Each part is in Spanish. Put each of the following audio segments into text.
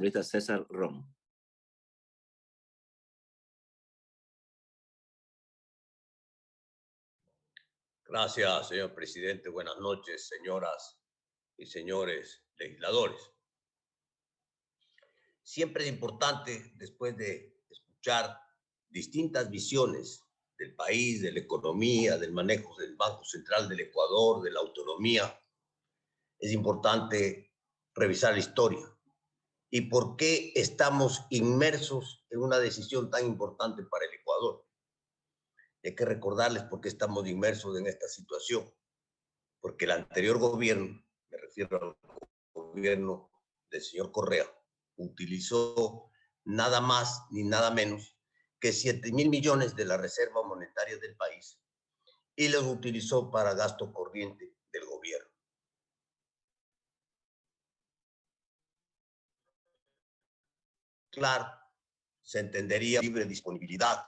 Ahorita César Rom. Gracias, señor presidente. Buenas noches, señoras y señores legisladores. Siempre es importante, después de escuchar distintas visiones del país, de la economía, del manejo del Banco Central del Ecuador, de la autonomía, es importante revisar la historia y por qué estamos inmersos en una decisión tan importante para el Ecuador. Hay que recordarles por qué estamos inmersos en esta situación. Porque el anterior gobierno, me refiero al gobierno del señor Correa, utilizó nada más ni nada menos que 7.000 millones de la reserva monetaria del país y los utilizó para gasto corriente del gobierno. Claro, se entendería libre disponibilidad,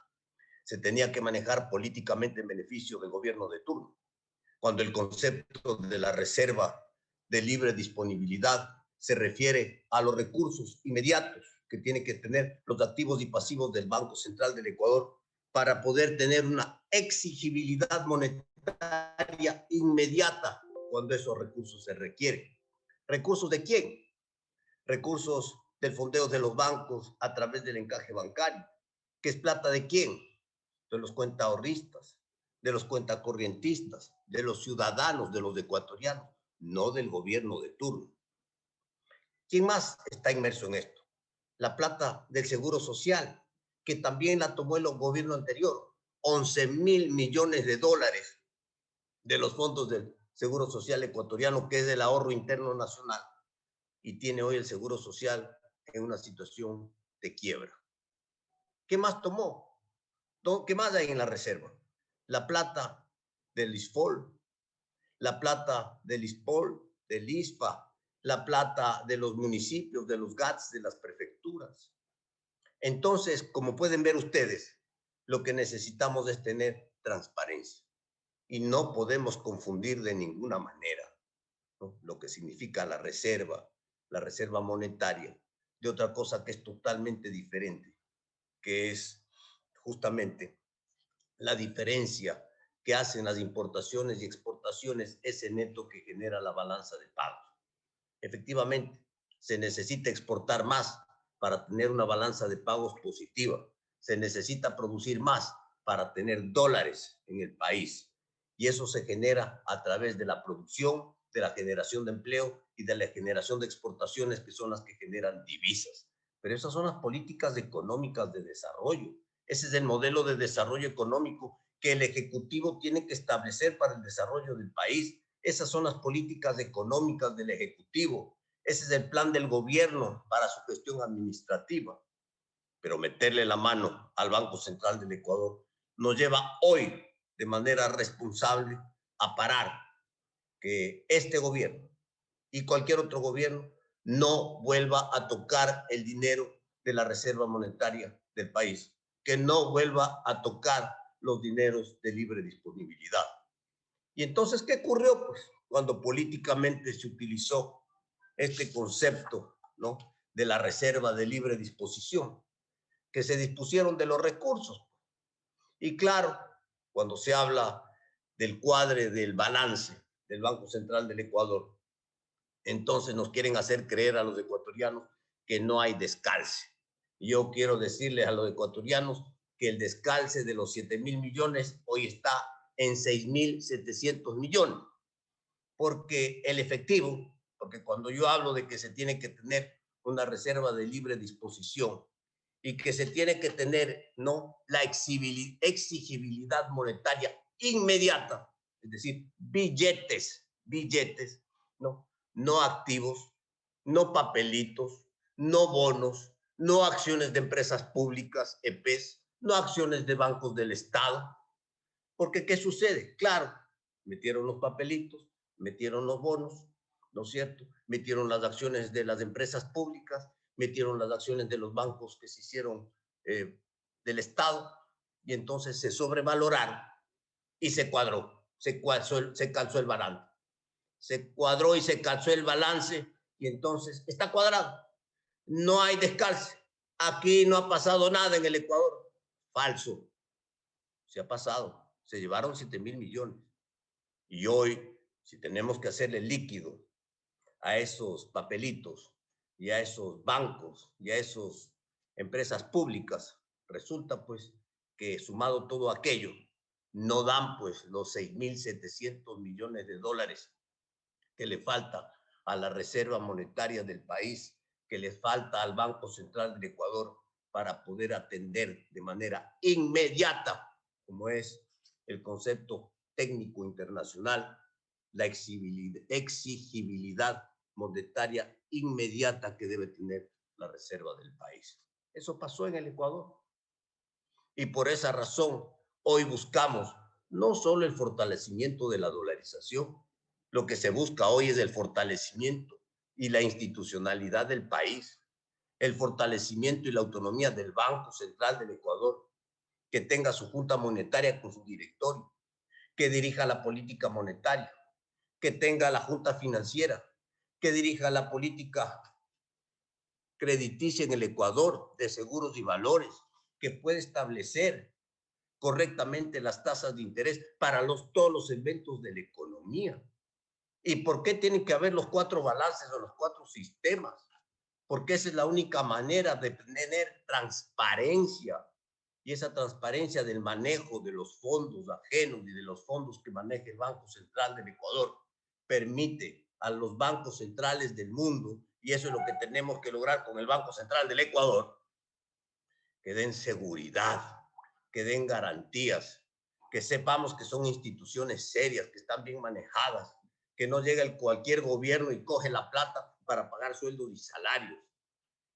se tenía que manejar políticamente en beneficio del gobierno de turno, cuando el concepto de la reserva de libre disponibilidad se refiere a los recursos inmediatos que tienen que tener los activos y pasivos del Banco Central del Ecuador para poder tener una exigibilidad monetaria inmediata cuando esos recursos se requieren. ¿Recursos de quién? Recursos del fondeo de los bancos a través del encaje bancario. ¿Qué es plata de quién? De los cuentaahorristas, de los cuentacorrientistas, de los ciudadanos, de los ecuatorianos, no del gobierno de turno. ¿Quién más está inmerso en esto? La plata del Seguro Social, que también la tomó el gobierno anterior, 11.000 millones de dólares de los fondos del Seguro Social ecuatoriano, que es del ahorro interno nacional, y tiene hoy el Seguro Social en una situación de quiebra. ¿Qué más tomó? ¿Qué más hay en la reserva? La plata del ISFOL, la plata del ISPOL, del ISPA, la plata de los municipios, de los GATS, de las prefecturas. Entonces, como pueden ver ustedes, lo que necesitamos es tener transparencia y no podemos confundir de ninguna manera, ¿no?, lo que significa la reserva monetaria, de otra cosa que es totalmente diferente, que es justamente la diferencia que hacen las importaciones y exportaciones, ese neto que genera la balanza de pagos. Efectivamente, se necesita exportar más para tener una balanza de pagos positiva. Se necesita producir más para tener dólares en el país. Y eso se genera a través de la producción, de la generación de empleo y de la generación de exportaciones, que son las que generan divisas. Pero esas son las políticas económicas de desarrollo. Ese es el modelo de desarrollo económico que el Ejecutivo tiene que establecer para el desarrollo del país. Esas son las políticas económicas del Ejecutivo. Ese es el plan del gobierno para su gestión administrativa. Pero meterle la mano al Banco Central del Ecuador nos lleva hoy de manera responsable a parar que este gobierno y cualquier otro gobierno no vuelva a tocar el dinero de la reserva monetaria del país, que no vuelva a tocar los dineros de libre disponibilidad. Y entonces, ¿qué ocurrió? Pues cuando políticamente se utilizó este concepto, ¿no?, de la reserva de libre disposición, que se dispusieron de los recursos. Y claro, cuando se habla del cuadre del balance del Banco Central del Ecuador, entonces nos quieren hacer creer a los ecuatorianos que no hay descalce. Yo quiero decirles a los ecuatorianos que el descalce de los 7.000 millones hoy está en 6.700 millones, porque el efectivo, porque cuando yo hablo de que se tiene que tener una reserva de libre disposición y que se tiene que tener, ¿no?, la exigibilidad monetaria inmediata, es decir, billetes, ¿no?, no activos, no papelitos, no bonos, no acciones de empresas públicas, EPs, no acciones de bancos del Estado. Porque, ¿qué sucede? Claro, metieron los papelitos, metieron los bonos, ¿no es cierto? Metieron las acciones de las empresas públicas, metieron las acciones de los bancos que se hicieron del Estado, y entonces se sobrevaloraron y se cuadró, se calzó el balance. Se cuadró y se calzó el balance, y entonces está cuadrado. no hay descalce. Aquí no ha pasado nada en el Ecuador. Falso. Se ha pasado. Se llevaron 7.000 millones. Y hoy, si tenemos que hacerle líquido a esos papelitos y a esos bancos y a esas empresas públicas, resulta pues que sumado todo aquello, no dan pues los 6.700 millones de dólares que le falta a la reserva monetaria del país, que le falta al Banco Central del Ecuador para poder atender de manera inmediata, como es el concepto técnico internacional, la exigibilidad monetaria inmediata que debe tener la reserva del país. Eso pasó en el Ecuador. Y por esa razón, hoy buscamos no solo el fortalecimiento de la dolarización, lo que se busca hoy es el fortalecimiento y la institucionalidad del país, el fortalecimiento y la autonomía del Banco Central del Ecuador, que tenga su junta monetaria con su directorio, que dirija la política monetaria, que tenga la junta financiera, que dirija la política crediticia en el Ecuador de seguros y valores, que puede establecer correctamente las tasas de interés para todos los eventos de la economía. ¿Y por qué tienen que haber los 4 balances o los 4 sistemas? Porque esa es la única manera de tener transparencia. Y esa transparencia del manejo de los fondos ajenos y de los fondos que maneja el Banco Central del Ecuador permite a los bancos centrales del mundo, y eso es lo que tenemos que lograr con el Banco Central del Ecuador, que den seguridad, que den garantías, que sepamos que son instituciones serias, que están bien manejadas, que no llega cualquier gobierno y coge la plata para pagar sueldos y salarios.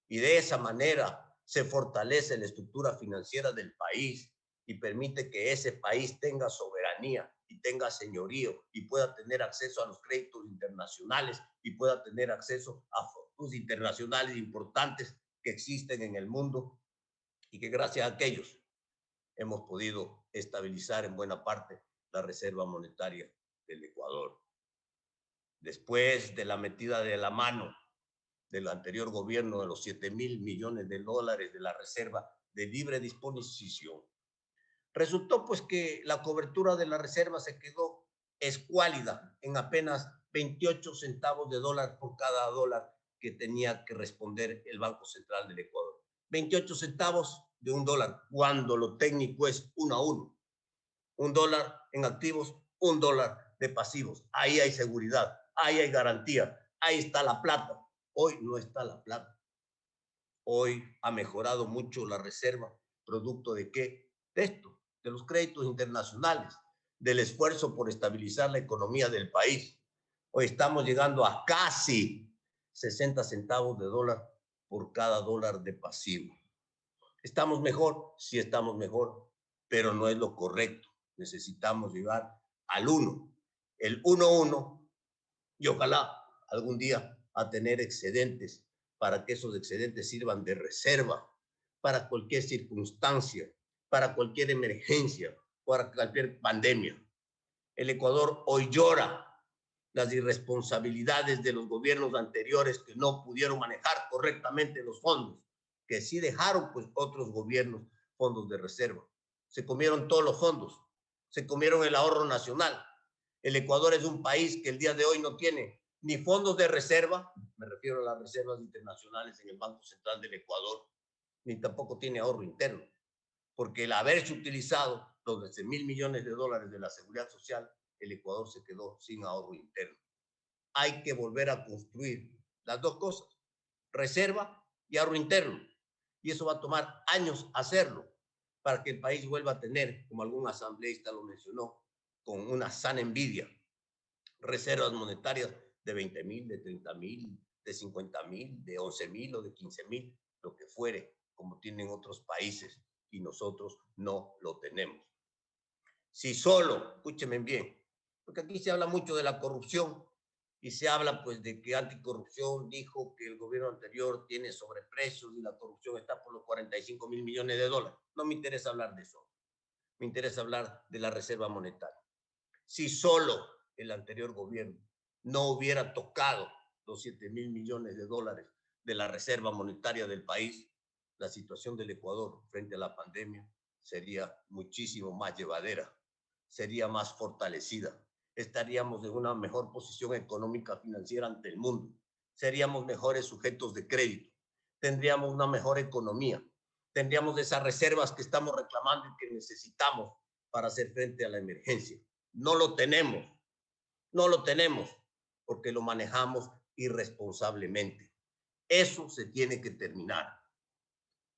Y de esa manera se fortalece la estructura financiera del país y permite que ese país tenga soberanía y tenga señorío y pueda tener acceso a los créditos internacionales y pueda tener acceso a fondos internacionales importantes que existen en el mundo y que gracias a aquellos hemos podido estabilizar en buena parte la reserva monetaria del Ecuador. Después de la metida de la mano del anterior gobierno de los 7.000 millones de dólares de la reserva de libre disposición, resultó pues que la cobertura de la reserva se quedó escuálida en apenas 28 centavos de dólar por cada dólar que tenía que responder el Banco Central del Ecuador. 28 centavos de un dólar, cuando lo técnico es 1 a 1. Un dólar en activos, un dólar de pasivos. Ahí hay seguridad, ahí hay garantía, ahí está la plata. Hoy no está la plata. Hoy ha mejorado mucho la reserva, producto de qué? De esto, de los créditos internacionales, del esfuerzo por estabilizar la economía del país. Hoy estamos llegando a casi 60 centavos de dólar por cada dólar de pasivo. ¿Estamos mejor? Sí, estamos mejor, pero no es lo correcto. Necesitamos llegar al 1, el 1-1, y ojalá algún día a tener excedentes para que esos excedentes sirvan de reserva para cualquier circunstancia, para cualquier emergencia, para cualquier pandemia. El Ecuador hoy llora las irresponsabilidades de los gobiernos anteriores que no pudieron manejar correctamente los fondos, que sí dejaron pues otros gobiernos fondos de reserva. Se comieron todos los fondos, se comieron el ahorro nacional. El Ecuador es un país que el día de hoy no tiene ni fondos de reserva, me refiero a las reservas internacionales en el Banco Central del Ecuador, ni tampoco tiene ahorro interno, porque el haberse utilizado los 13.000 millones de dólares de la seguridad social, el Ecuador se quedó sin ahorro interno. Hay que volver a construir las dos cosas, reserva y ahorro interno. Y eso va a tomar años hacerlo para que el país vuelva a tener, como algún asambleísta lo mencionó, con una sana envidia, reservas monetarias de 20.000, de 30.000, de 50.000, de 11.000 o de 15.000, lo que fuere, como tienen otros países y nosotros no lo tenemos. Si solo, escúchenme bien, porque aquí se habla mucho de la corrupción y se habla pues de que Anticorrupción dijo que el gobierno anterior tiene sobreprecios y la corrupción está por los 45.000 millones de dólares. No me interesa hablar de eso, me interesa hablar de la reserva monetaria. Si solo el anterior gobierno no hubiera tocado los 7.000 millones de dólares, de la reserva monetaria del país, la situación del Ecuador frente a la pandemia sería muchísimo más llevadera, sería más fortalecida. Estaríamos en una mejor posición económica financiera ante el mundo. Seríamos mejores sujetos de crédito. Tendríamos una mejor economía. Tendríamos esas reservas que estamos reclamando y que necesitamos para hacer frente a la emergencia. No lo tenemos. No lo tenemos porque lo manejamos irresponsablemente. Eso se tiene que terminar.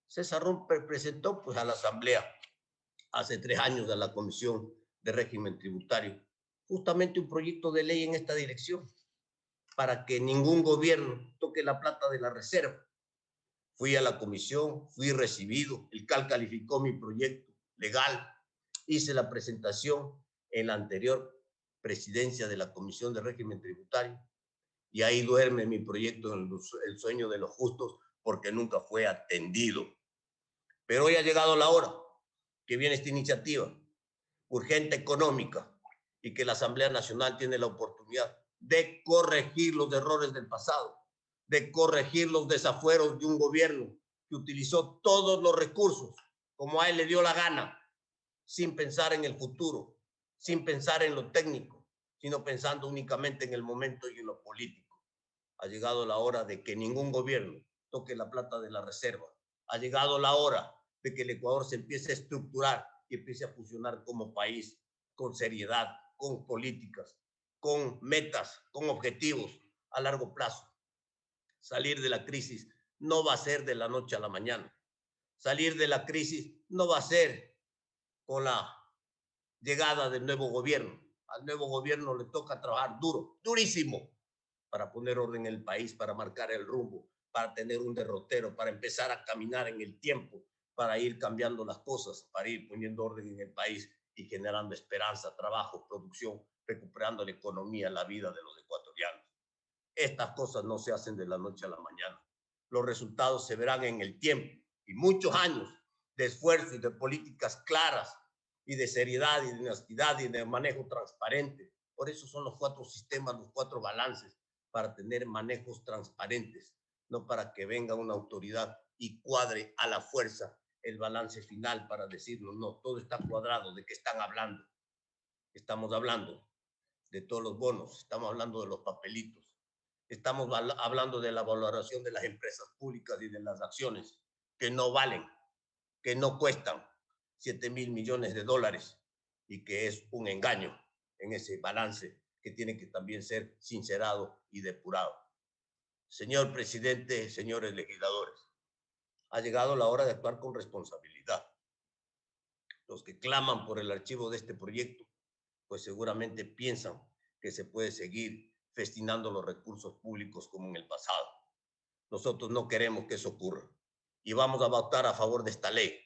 César Romper presentó pues a la Asamblea hace 3 años a la Comisión de Régimen Tributario justamente un proyecto de ley en esta dirección para que ningún gobierno toque la plata de la reserva. Fui a la comisión, fui recibido, el CAL calificó mi proyecto legal, hice la presentación en la anterior presidencia de la Comisión de Régimen Tributario y ahí duerme mi proyecto en el sueño de los justos porque nunca fue atendido. Pero hoy ha llegado la hora que viene esta iniciativa urgente económica y que la Asamblea Nacional tiene la oportunidad de corregir los errores del pasado, de corregir los desafueros de un gobierno que utilizó todos los recursos como a él le dio la gana, sin pensar en el futuro, sin pensar en lo técnico, sino pensando únicamente en el momento y en lo político. Ha llegado la hora de que ningún gobierno toque la plata de la reserva. Ha llegado la hora de que el Ecuador se empiece a estructurar y empiece a funcionar como país con seriedad, con políticas, con metas, con objetivos a largo plazo. Salir de la crisis no va a ser de la noche a la mañana. Salir de la crisis no va a ser con la llegada del nuevo gobierno. Al nuevo gobierno le toca trabajar duro, durísimo, para poner orden en el país, para marcar el rumbo, para tener un derrotero, para empezar a caminar en el tiempo, para ir cambiando las cosas, para ir poniendo orden en el país y generando esperanza, trabajo, producción, recuperando la economía, la vida de los ecuatorianos. Estas cosas no se hacen de la noche a la mañana. Los resultados se verán en el tiempo y muchos años de esfuerzo y de políticas claras y de seriedad y de honestidad y de manejo transparente. Por eso son los 4 sistemas, los 4 balances, para tener manejos transparentes, no para que venga una autoridad y cuadre a la fuerza el balance final para decirnos, no, todo está cuadrado. ¿De qué están hablando? Estamos hablando de todos los bonos, estamos hablando de los papelitos, estamos hablando de la valoración de las empresas públicas y de las acciones que no valen, que no cuestan 7,000 millones de dólares y que es un engaño en ese balance que tiene que también ser sincerado y depurado. Señor presidente, señores legisladores, ha llegado la hora de actuar con responsabilidad. Los que claman por el archivo de este proyecto, pues seguramente piensan que se puede seguir festinando los recursos públicos como en el pasado. Nosotros no queremos que eso ocurra y vamos a votar a favor de esta ley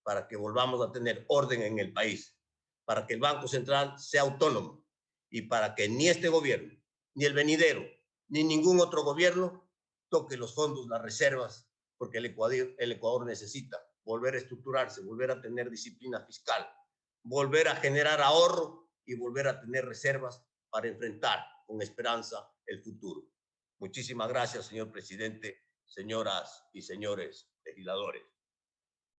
para que volvamos a tener orden en el país, para que el Banco Central sea autónomo y para que ni este gobierno, ni el venidero, ni ningún otro gobierno toque los fondos, las reservas, porque el Ecuador necesita volver a estructurarse, volver a tener disciplina fiscal, volver a generar ahorro y volver a tener reservas para enfrentar con esperanza el futuro. Muchísimas gracias, señor presidente, señoras y señores legisladores.